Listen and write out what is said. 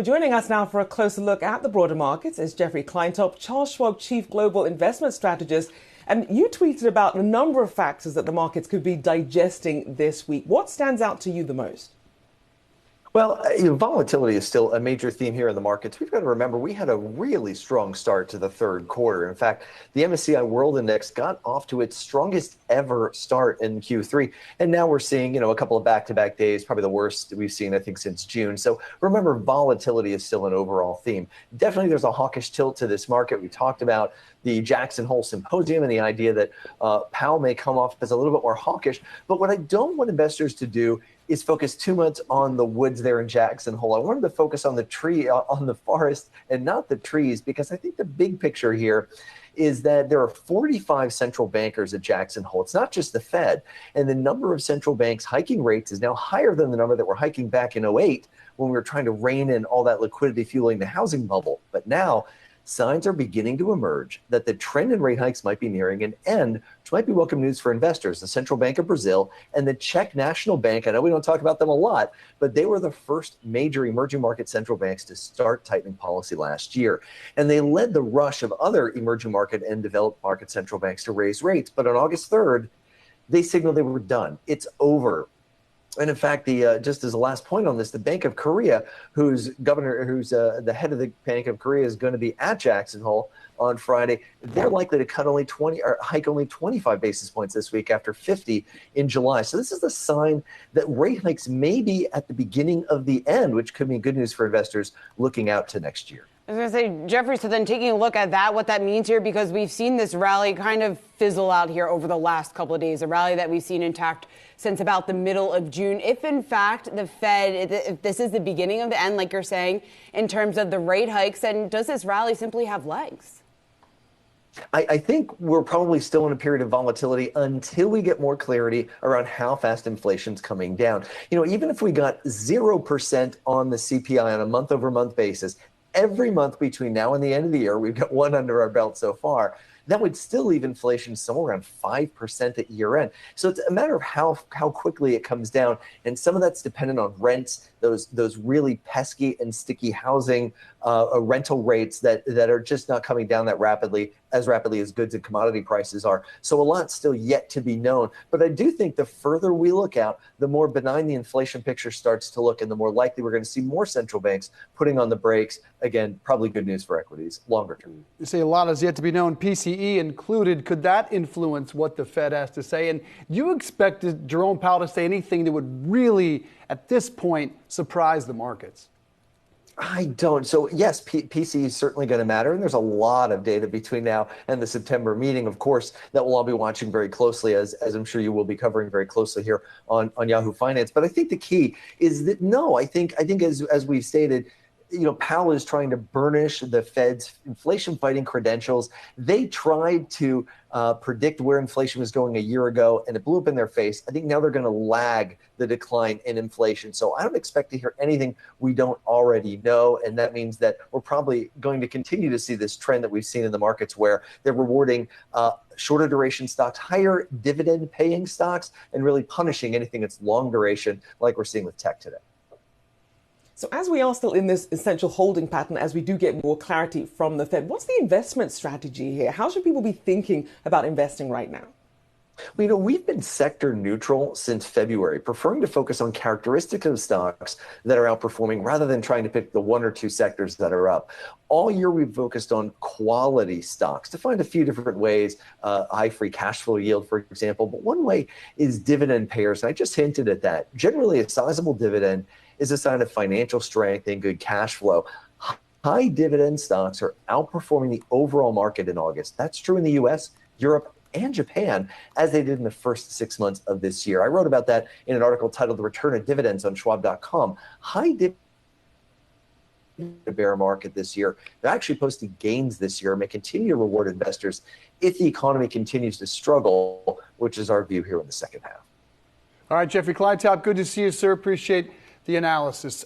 Well, joining us now for a closer look at the broader markets is Jeffrey Kleintop, Charles Schwab Chief Global Investment Strategist. And you tweeted about a number of factors that the markets could be digesting this week. What stands out to you the most? Well, volatility is still a major theme here in the markets. We've got to remember we had a really strong start to the third quarter. In fact, the MSCI World Index got off to its strongest ever start in Q3. And now we're seeing, a couple of back-to-back days, probably the worst we've seen, I think, since June. So remember, volatility is still an overall theme. Definitely there's a hawkish tilt to this market. We talked about the Jackson Hole Symposium and the idea that Powell may come off as a little bit more hawkish. But what I don't want investors to do is focus too much on the woods there in Jackson Hole. I wanted to focus on the tree, on the forest, and not the trees, because I think the big picture here is that there are 45 central bankers at Jackson Hole. It's not just the Fed. And the number of central banks hiking rates is now higher than the number that were hiking back in '08 when we were trying to rein in all that liquidity fueling the housing bubble. But now, signs are beginning to emerge that the trend in rate hikes might be nearing an end, which might be welcome news for investors. The Central Bank of Brazil and the Czech National Bank, I know we don't talk about them a lot, but they were the first major emerging market central banks to start tightening policy last year. And they led the rush of other emerging market and developed market central banks to raise rates. But on August 3rd, they signaled they were done. It's over. And in fact, just as a last point on this, the Bank of Korea, who's the head of the Bank of Korea, is going to be at Jackson Hole on Friday. They're likely to cut only 20 or hike only 25 basis points this week after 50 in July. So this is a sign that rate hikes may be at the beginning of the end, which could mean good news for investors looking out to next year. I was going to say, Jeffrey, so then taking a look at that, what that means here, because we've seen this rally kind of fizzle out here over the last couple of days, a rally that we've seen intact since about the middle of June. If, in fact, the Fed, if this is the beginning of the end, like you're saying, in terms of the rate hikes, then does this rally simply have legs? I think we're probably still in a period of volatility until we get more clarity around how fast inflation's coming down. Even if we got 0% on the CPI on a month-over-month basis, every month between now and the end of the year, we've got one under our belt so far, that would still leave inflation somewhere around 5% at year end. So it's a matter of how quickly it comes down. And some of that's dependent on rents, those really pesky and sticky housing rental rates that are just not coming down that rapidly as goods and commodity prices are. So a lot's still yet to be known. But I do think the further we look out, the more benign the inflation picture starts to look, and the more likely we're going to see more central banks putting on the brakes. Again, probably good news for equities longer term. You say a lot is yet to be known, PCE included. Could that influence what the Fed has to say? And do you expect Jerome Powell to say anything that would really, at this point, surprise the markets? I don't. So yes, PCE is certainly going to matter. And there's a lot of data between now and the September meeting, of course, that we'll all be watching very closely, as I'm sure you will be covering very closely here on Yahoo Finance. But I think the key is that, no, I think as we've stated, Powell is trying to burnish the Fed's inflation fighting credentials. They tried to predict where inflation was going a year ago, and it blew up in their face. I think now they're going to lag the decline in inflation. So I don't expect to hear anything we don't already know. And that means that we're probably going to continue to see this trend that we've seen in the markets where they're rewarding shorter duration stocks, higher dividend paying stocks, and really punishing anything that's long duration, like we're seeing with tech today. So as we are still in this essential holding pattern, as we do get more clarity from the Fed, what's the investment strategy here? How should people be thinking about investing right now? Well, we've been sector neutral since February, preferring to focus on characteristics of stocks that are outperforming rather than trying to pick the one or two sectors that are up. All year, we've focused on quality stocks to find a few different ways, high free cash flow yield, for example. But one way is dividend payers. And I just hinted at that. Generally, a sizable dividend is a sign of financial strength and good cash flow. High dividend stocks are outperforming the overall market in August. That's true in the US, Europe, and Japan, as they did in the first 6 months of this year. I wrote about that in an article titled The Return of Dividends on Schwab.com. High dividend bear market this year. They're actually posting gains this year and may continue to reward investors if the economy continues to struggle, which is our view here in the second half. All right, Jeffrey Kleintop, good to see you, sir. Appreciate the analysis.